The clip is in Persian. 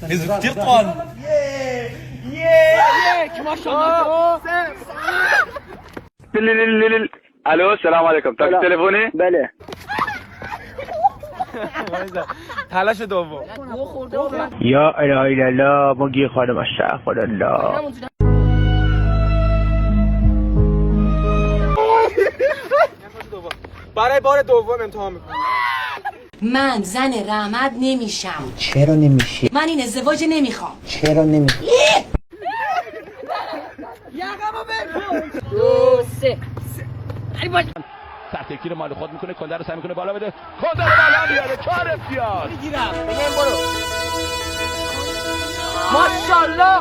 زودتقال یک ماشاءالله. الو السلام علیکم. تاکسی تلفنی؟ بله. تلاش دوم. یا اله الا الله مگی خانم استغفر الله. برای بار دوم امتحان میکنم. من زن رحمت نمیشم. چرا نمیشی؟ من این ازدواج نمیخوام. چرا نمیشی؟ دو سه. تحت تکیه مال خود میکنه، کنده رو سعی میکنه بالا بده، کنده رو بالا میاره، 4 امتیاز. میگیرم. بگم برو. ماشاءالله.